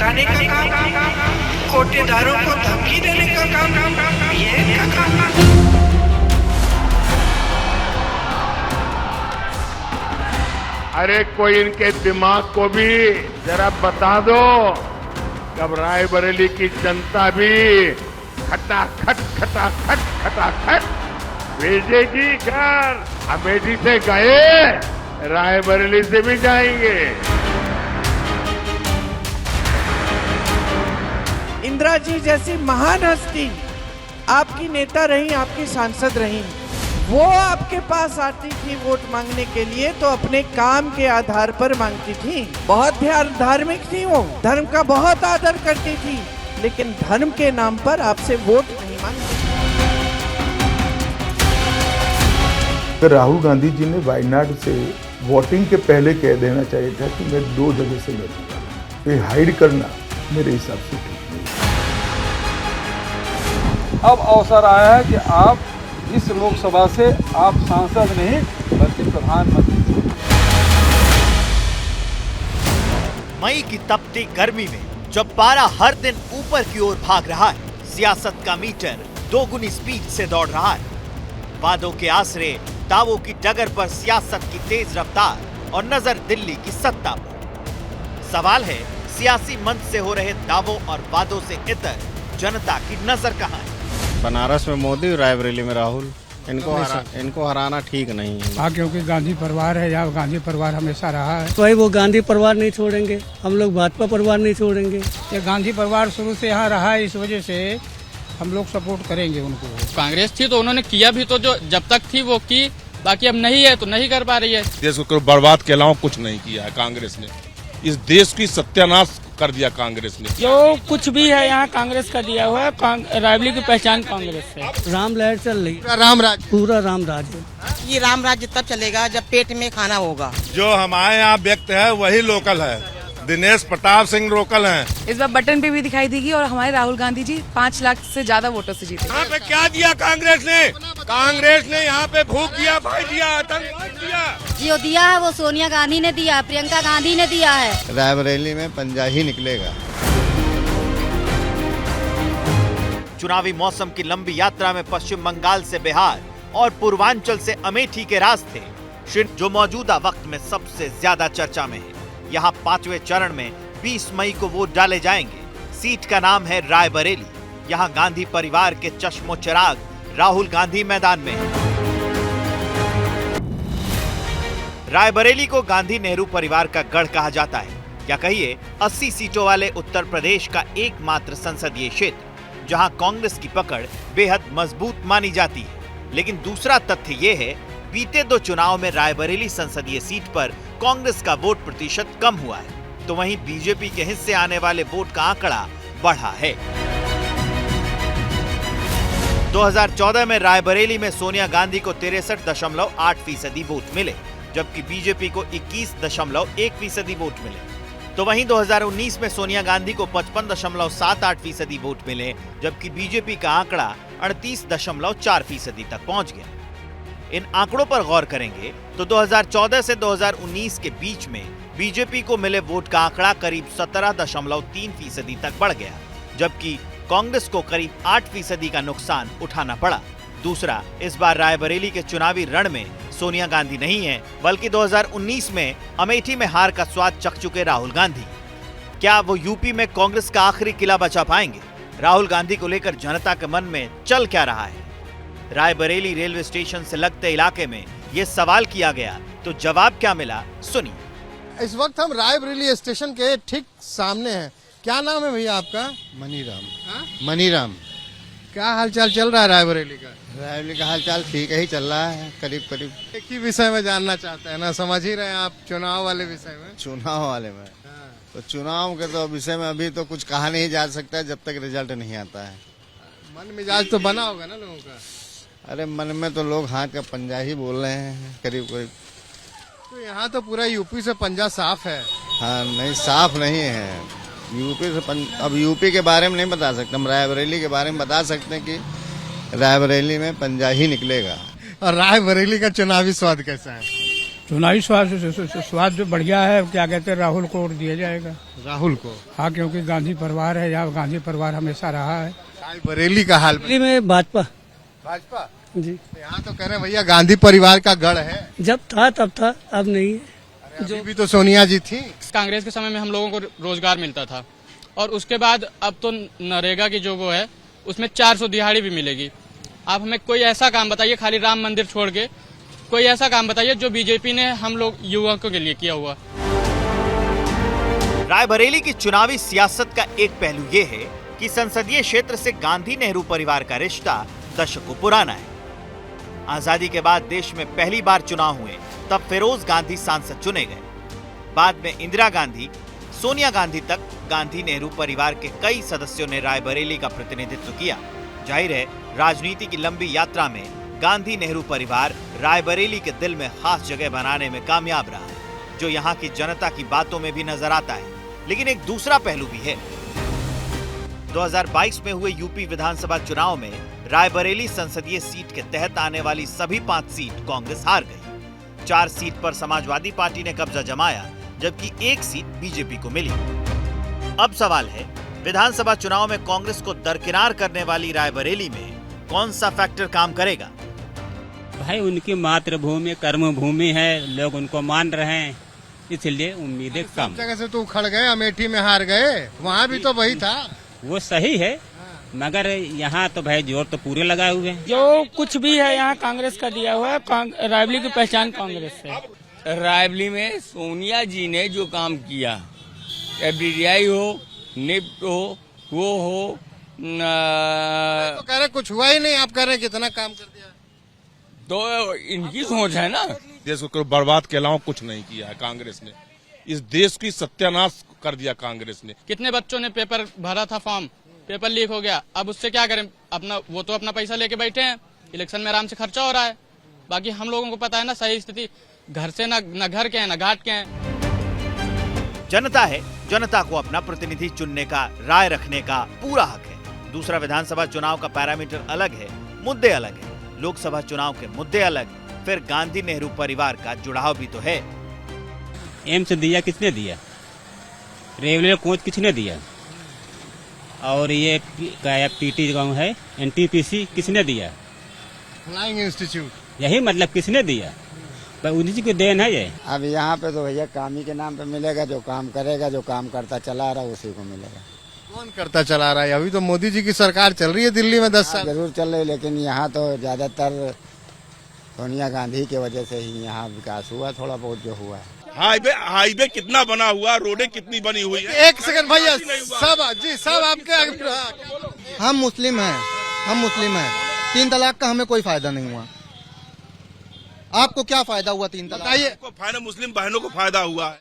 भड़काने का काम, कोटेदारों को धमकी देने का काम, ये इनका काम। अरे कोई इनके दिमाग को भी जरा बता दो, कब रायबरेली की जनता भी खटाखट खटाखट खटाखट भेजेगी घर। अमेठी से गए, रायबरेली से भी जाएंगे। इंदिरा जी जैसी महान हस्ती आपकी नेता रही, आपकी सांसद रही, वो आपके पास आती थी वोट मांगने के लिए तो अपने काम के आधार पर मांगती थी। बहुत धार्मिक थी, वो धर्म का बहुत आदर करती थी, लेकिन धर्म के नाम पर आपसे वोट नहीं मांगती। राहुल गांधी जी ने वायनाड से वोटिंग के पहले कह देना चाहिए था कि मैं 2 जगह से लड़ूंगा। ये हाइड करना मेरे हिसाब से ठीक नहीं। अब अवसर आया है कि आप इस लोकसभा से आप सांसद नहीं बल्कि प्रधानमंत्री। मई की तपती गर्मी में जब पारा हर दिन ऊपर की ओर भाग रहा है, सियासत का मीटर दोगुनी स्पीड से दौड़ रहा है। वादों के आसरे दावों की डगर पर सियासत की तेज रफ्तार और नजर दिल्ली की सत्ता पर। सवाल है, सियासी मंच से हो रहे दावों और वादों से इतर जनता की नजर कहां है? बनारस में मोदी, रायबरेली में राहुल, इनको हराना ठीक नहीं है। हाँ, क्योंकि गांधी परिवार है, यहाँ गांधी परिवार हमेशा रहा है। तो वो गांधी परिवार नहीं छोड़ेंगे, हम लोग भाजपा परिवार नहीं छोड़ेंगे। ये गांधी परिवार शुरू से यहाँ रहा है, इस वजह से हम लोग सपोर्ट करेंगे उनको। कांग्रेस थी तो उन्होंने किया भी, तो जो जब तक थी वो की, बाकी अब नहीं है तो नहीं कर पा रही है। देश को बर्बाद के अलावा कुछ नहीं किया है कांग्रेस ने। इस देश की सत्यानाश कर दिया कांग्रेस ने। जो कुछ भी है यहाँ कांग्रेस का दिया हुआ है। रायबरेली की पहचान कांग्रेस है। राम लहर चल रही, पूरा राम राज है। ये राम राज्य तब चलेगा जब पेट में खाना होगा। जो हमारे यहाँ व्यक्त है वही लोकल है। दिनेश प्रताप सिंह लोकल हैं। इस बार बटन पे भी दिखाई देगी और हमारे राहुल गांधी जी 5 लाख से ज्यादा वोटों से जीते। यहाँ पे क्या दिया कांग्रेस ने? कांग्रेस ने यहाँ पे भूख दिया, भाई दिया, आतंक दिया। जो दिया है वो सोनिया गांधी ने दिया, प्रियंका गांधी ने दिया है। रायबरेली में पंजा ही निकलेगा। चुनावी मौसम की लंबी यात्रा में पश्चिम बंगाल से बिहार और पूर्वांचल से अमेठी के रास्ते जो मौजूदा वक्त में सबसे ज्यादा चर्चा में है। यहाँ 5वें चरण में 20 मई को वोट डाले जाएंगे। सीट का नाम है रायबरेली। यहाँ गांधी परिवार के चश्मो चिराग राहुल गांधी मैदान में हैं। रायबरेली को गांधी नेहरू परिवार का गढ़ कहा जाता है। क्या कहिए 80 सीटों वाले उत्तर प्रदेश का एकमात्र संसदीय क्षेत्र जहां कांग्रेस की पकड़ बेहद मजबूत मानी जाती है। लेकिन दूसरा तथ्य ये है, बीते 2 चुनाव में रायबरेली संसदीय सीट पर कांग्रेस का वोट प्रतिशत कम हुआ है, तो वहीं बीजेपी के हिस्से आने वाले वोट का आंकड़ा बढ़ा है। 2014 में रायबरेली में सोनिया गांधी को 63.8% वोट मिले, जबकि बीजेपी को 21.1% वोट मिले। तो वहीं 2019 में सोनिया गांधी को 55.78% वोट मिले, जबकि बीजेपी का आंकड़ा 38.4% तक पहुंच गया। इन आंकड़ों पर गौर करेंगे तो 2014 से 2019 के बीच में बीजेपी को मिले वोट का आंकड़ा करीब 17.3% तक बढ़ गया, जबकि कांग्रेस को करीब 8% का नुकसान उठाना पड़ा। दूसरा, इस बार रायबरेली के चुनावी रण में सोनिया गांधी नहीं है, बल्कि 2019 में अमेठी में हार का स्वाद चख चुके राहुल गांधी। क्या वो यूपी में कांग्रेस का आखिरी किला बचा पाएंगे? राहुल गांधी को लेकर जनता के मन में चल क्या रहा है? रायबरेली रेलवे स्टेशन से लगते इलाके में ये सवाल किया गया तो जवाब क्या मिला, सुनिए। इस वक्त हम रायबरेली स्टेशन के ठीक सामने हैं। क्या नाम है भैया आपका? मनीराम। मनीराम। क्या हालचाल चल रहा है रायबरेली का? रायबरेली का हालचाल ठीक ही चल रहा है, करीब करीब। एक ही विषय में जानना चाहते हैं ना, समझ ही रहे हैं आप, चुनाव वाले विषय में। चुनाव वाले में तो चुनाव के तो विषय में अभी तो कुछ कहा नहीं जा सकता जब तक रिजल्ट नहीं आता है। मन मिजाज तो बना होगा ना लोगों का? अरे मन में तो लोग हाथ का पंजा ही बोल रहे हैं करीब करीब। तो यहाँ तो पूरा यूपी से पंजा साफ है। हाँ, नहीं साफ नहीं है यूपी से। अब यूपी के बारे में नहीं बता सकते, हम रायबरेली के बारे में बता सकते हैं कि रायबरेली में पंजा ही निकलेगा। और रायबरेली का चुनावी स्वाद कैसा है? चुनावी स्वाद जो बढ़िया है, क्या कहते हैं, राहुल को वोट दिया जाएगा। राहुल को? हाँ, क्योंकि गांधी परिवार है, यहाँ गांधी परिवार हमेशा रहा है। बरेली का हाल में भाजपा जी। यहाँ तो कह रहे हैं भैया गांधी परिवार का गढ़ है। जब था तब था, अब नहीं है। जो भी तो सोनिया जी थी। कांग्रेस के समय में हम लोगों को रोजगार मिलता था, और उसके बाद अब तो नरेगा की जो वो है उसमें 400 दिहाड़ी भी मिलेगी। आप हमें कोई ऐसा काम बताइए, खाली राम मंदिर छोड़ के कोई ऐसा काम बताइए जो बीजेपी ने हम लोग युवकों के लिए किया हुआ। रायबरेली की चुनावी सियासत का एक पहलू ये है कि संसदीय क्षेत्र से गांधी नेहरू परिवार का रिश्ता दशकों पुराना है। आजादी के बाद देश में पहली बार चुनाव हुए तब फिरोज गांधी सांसद चुने गए। बाद में इंदिरा गांधी, सोनिया गांधी तक गांधी नेहरू परिवार के कई सदस्यों ने रायबरेली का प्रतिनिधित्व किया। जाहिर है, राजनीति की लंबी यात्रा में गांधी नेहरू परिवार रायबरेली के दिल में खास जगह बनाने में कामयाब रहा है, जो यहाँ की जनता की बातों में भी नजर आता है। लेकिन एक दूसरा पहलू भी है। 2022 में हुए यूपी विधानसभा चुनाव में रायबरेली संसदीय सीट के तहत आने वाली सभी 5 सीट कांग्रेस हार गई। 4 सीट पर समाजवादी पार्टी ने कब्जा जमाया, जबकि 1 सीट बीजेपी को मिली। अब सवाल है, विधानसभा चुनाव में कांग्रेस को दरकिनार करने वाली रायबरेली में कौन सा फैक्टर काम करेगा? भाई, उनकी मातृभूमि कर्म भूमि है, लोग उनको मान रहे हैं, इसलिए उम्मीदें कम। जगह से तो उखड़ गए, अमेठी में हार गए, वहाँ भी तो वही था। वो सही है, मगर यहाँ तो भाई जोर तो पूरे लगाए हुए हैं। जो कुछ भी है यहाँ कांग्रेस का दिया हुआ है। रायबरेली की पहचान कांग्रेस है। रायबरेली में सोनिया जी ने जो काम किया, एफडीआई हो, निफ्ट हो, वो हो, तो कह रहे कुछ हुआ ही नहीं, आप कह रहे हैं कितना काम कर दिया। तो इनकी सोच है ना। देश को बर्बाद के अलावा कुछ नहीं किया है कांग्रेस ने। इस देश की सत्यानाश कर दिया कांग्रेस ने। कितने बच्चों ने पेपर भरा था, फॉर्म, पेपर लीक हो गया, अब उससे क्या करें? वो तो अपना पैसा लेके बैठे हैं, इलेक्शन में आराम से खर्चा हो रहा है। बाकी हम लोगों को पता है ना सही स्थिति, घर से न घर के हैं न घाट के हैं। जनता है, जनता को अपना प्रतिनिधि चुनने का, राय रखने का पूरा हक है। दूसरा, विधानसभा चुनाव का पैरामीटर अलग है, मुद्दे अलग है। लोकसभा चुनाव के मुद्दे अलग, फिर गांधी नेहरू परिवार का जुड़ाव भी तो है। एम्स दिया किसने दिया? रेलवे कोच किसने दिया? और ये पीटी गाँव है, एनटीपीसी किसने दिया? Flying institute. यही मतलब किसने दिया? उन्हीं की देन है ये। अब यहाँ पे तो भैया काम ही के नाम पे मिलेगा, जो काम करेगा, जो काम करता चला रहा उसी को मिलेगा। कौन करता चला रहा है? अभी तो मोदी जी की सरकार चल रही है दिल्ली में 10 साल। जरूर चल रही, लेकिन यहाँ तो ज्यादातर सोनिया गांधी की वजह से ही यहाँ विकास हुआ, थोड़ा बहुत जो हुआ है। हाईवे कितना बना हुआ, रोडें कितनी बनी हुई है। एक सेकंड भैया, सब आपके। हम मुस्लिम हैं, 3 तलाक का हमें कोई फायदा नहीं हुआ। आपको क्या फायदा हुआ 3 तलाक? मुस्लिम बहनों को फायदा हुआ है।